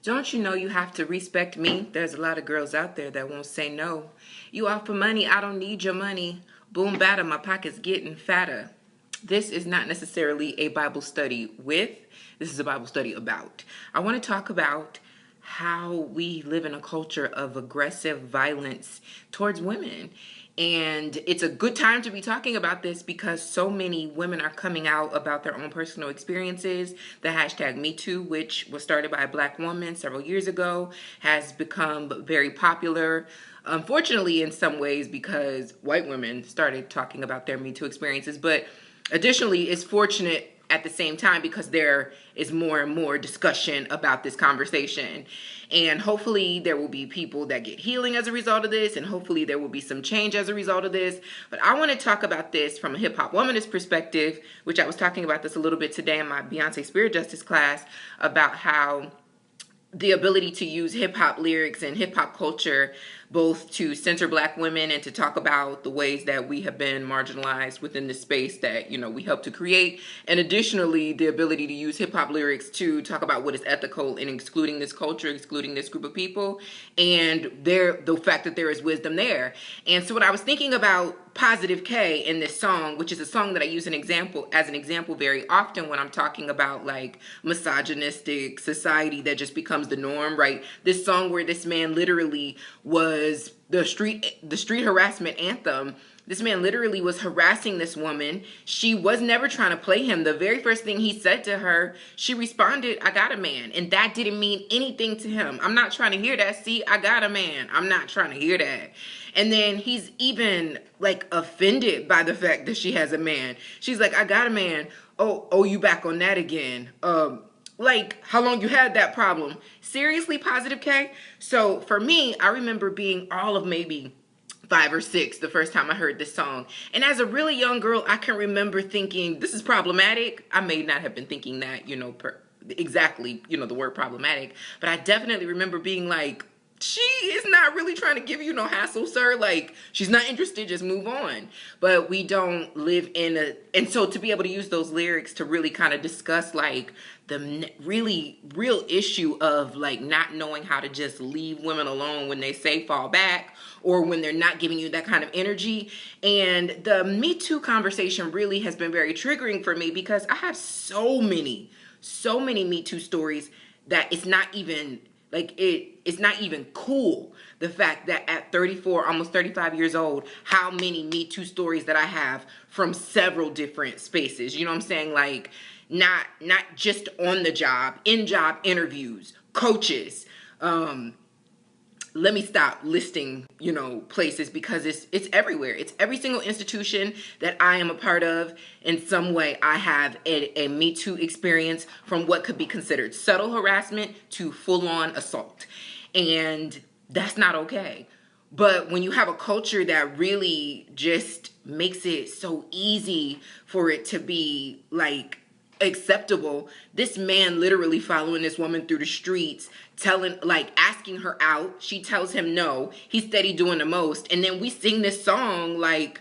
Don't you know you have to respect me? There's a lot of girls out there that won't say no. You offer money, I don't need your money. Boom, batter, my pocket's getting fatter. This is not necessarily a Bible study with, this is a Bible study about. I want to talk about how we live in a culture of aggressive violence towards women. And it's a good time to be talking about this because so many women are coming out about their own personal experiences. The hashtag #MeToo, which was started by a Black woman several years ago, has become very popular. Unfortunately, in some ways, because white women started talking about their #MeToo experiences. But additionally, it's fortunate at the same time because there is more and more discussion about this conversation. And hopefully there will be people that get healing as a result of this, and hopefully there will be some change as a result of this. But I want to talk about this from a hip-hop womanist perspective, which I was talking about this a little bit today in my Beyonce Spirit Justice class, about how the ability to use hip-hop lyrics and hip-hop culture both to center Black women and to talk about the ways that we have been marginalized within the space that, we help to create. And additionally, the ability to use hip-hop lyrics to talk about what is ethical in excluding this culture, excluding this group of people, and the fact that there is wisdom there. And so what I was thinking about Positive K in this song, which is a song that I use as an example very often when I'm talking about like misogynistic society that just becomes the norm, right? This song where this man literally was the street harassment anthem. This man literally was harassing this woman. She was never trying to play him. The very first thing he said to her, she responded, "I got a man." And that didn't mean anything to him. "I'm not trying to hear that. See, I got a man. I'm not trying to hear that." And then he's even like offended by the fact that she has a man. She's like, "I got a man. Oh, you back on that again. Like, how long you had that problem?" Seriously, Positive K? So for me, I remember being all of maybe 5 or 6 the first time I heard this song. And as a really young girl, I can remember thinking, this is problematic. I may not have been thinking that, exactly, the word problematic. But I definitely remember being like, she is not really trying to give you no hassle, sir. Like, she's not interested, just move on. But we don't live and so to be able to use those lyrics to really kind of discuss like the really real issue of like not knowing how to just leave women alone when they say fall back or when they're not giving you that kind of energy. And the Me Too conversation really has been very triggering for me because I have so many Me Too stories that it's not even like it's not even cool, the fact that at 34, almost 35 years old, how many Me Too stories that I have from several different spaces. You know what I'm saying? Like, not just on the job, in-job interviews, coaches. Let me stop listing, places because it's everywhere. It's every single institution that I am a part of. In some way, I have a Me Too experience from what could be considered subtle harassment to full-on assault. And that's not okay. But when you have a culture that really just makes it so easy for it to be like acceptable, this man literally following this woman through the streets, asking her out. She tells him no. He's steady doing the most. And then we sing this song like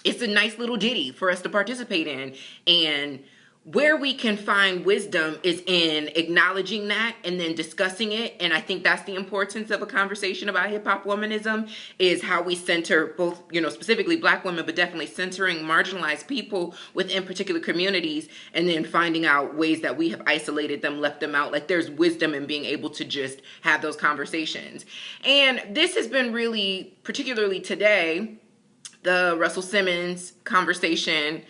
it's a nice little ditty for us to participate in. And where we can find wisdom is in acknowledging that and then discussing it. And I think that's the importance of a conversation about hip-hop womanism, is how we center both, specifically Black women, but definitely centering marginalized people within particular communities, and then finding out ways that we have isolated them, left them out. Like, there's wisdom in being able to just have those conversations. And this has been really, particularly today, the Russel Simmons conversation.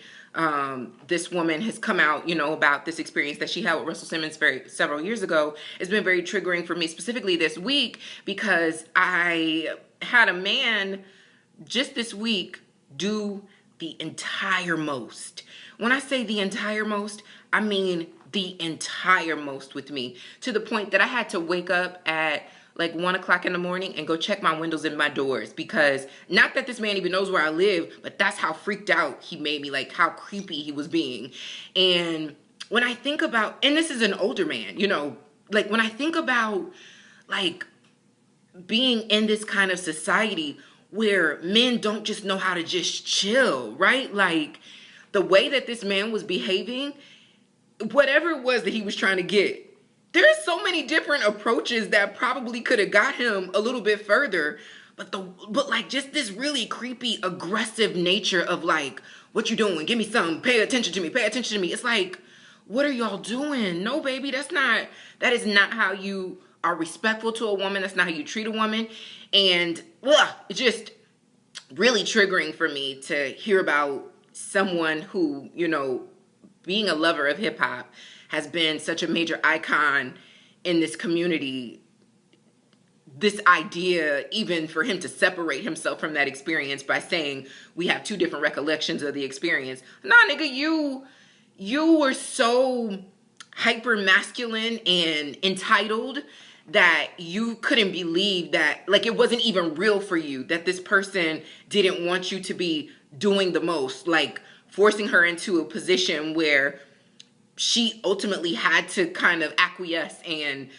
This woman has come out, about this experience that she had with Russel Simmons several years ago. It's been very triggering for me, specifically this week, because I had a man just this week do the entire most. When I say the entire most, I mean the entire most with me, to the point that I had to wake up at like 1 o'clock in the morning and go check my windows and my doors, because not that this man even knows where I live, but that's how freaked out he made me, like how creepy he was being. And when I think about, and this is an older man, like when I think about like being in this kind of society where men don't just know how to just chill, right? Like the way that this man was behaving, whatever it was that he was trying to get, there's so many different approaches that probably could have got him a little bit further. But like just this really creepy, aggressive nature of like, what you doing? Give me some. Pay attention to me. Pay attention to me. It's like, what are y'all doing? No, baby, that is not how you are respectful to a woman. That's not how you treat a woman. And it's just really triggering for me to hear about someone who, being a lover of hip hop, has been such a major icon in this community. This idea, even for him to separate himself from that experience by saying we have two different recollections of the experience. Nah, nigga, you were so hyper masculine and entitled that you couldn't believe that, like, it wasn't even real for you, that this person didn't want you to be doing the most, like forcing her into a position where she ultimately had to kind of acquiesce. And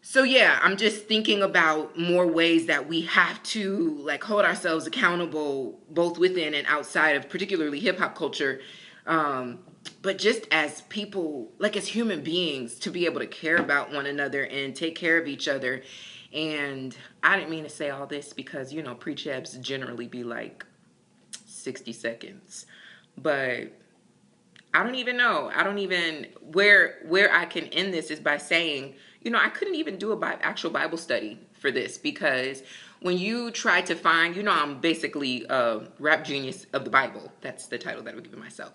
so, yeah, I'm just thinking about more ways that we have to like hold ourselves accountable, both within and outside of particularly hip hop culture. But just as people, like as human beings, to be able to care about one another and take care of each other. And I didn't mean to say all this because, pre-chebs generally be like 60 seconds. But I don't even know. Where I can end this is by saying, I couldn't even do actual Bible study for this, because when you try to find, I'm basically a rap genius of the Bible. That's the title that I would give myself.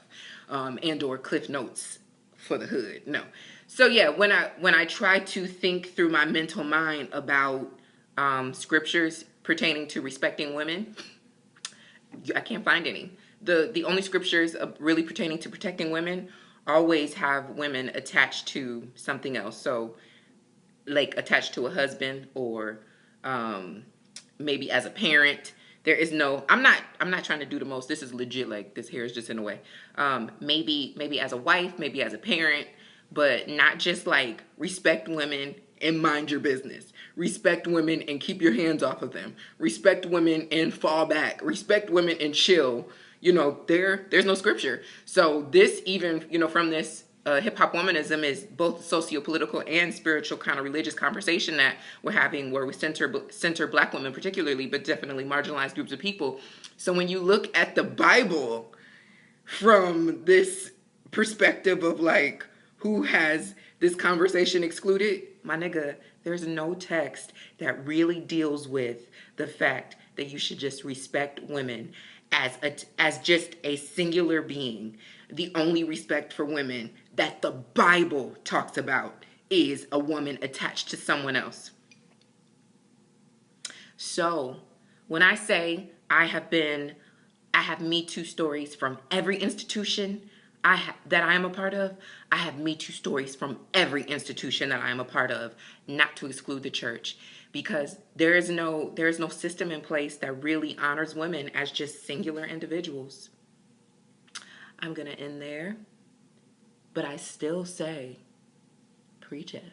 And or Cliff Notes for the hood. No. So yeah, when I try to think through my mental mind about scriptures pertaining to respecting women, I can't find any. The only scriptures really pertaining to protecting women always have women attached to something else. So like attached to a husband, or maybe as a parent. There is no, I'm not trying to do the most. This is legit, like this hair is just in the way. Maybe as a wife, maybe as a parent, but not just like respect women and mind your business. Respect women and keep your hands off of them. Respect women and fall back. Respect women and chill. There's no scripture. So this even, from this hip hop womanism is both socio-political and spiritual kind of religious conversation that we're having, where we center Black women particularly, but definitely marginalized groups of people. So when you look at the Bible from this perspective of like, who has this conversation excluded, my nigga, there's no text that really deals with the fact that you should just respect women as just a singular being. The only respect for women that the Bible talks about is a woman attached to someone else. So when I say I have Me Too stories from every institution that I am a part of. I have Me Too stories from every institution that I am a part of, not to exclude the church, because there is no system in place that really honors women as just singular individuals. I'm going to end there, but I still say, preach it.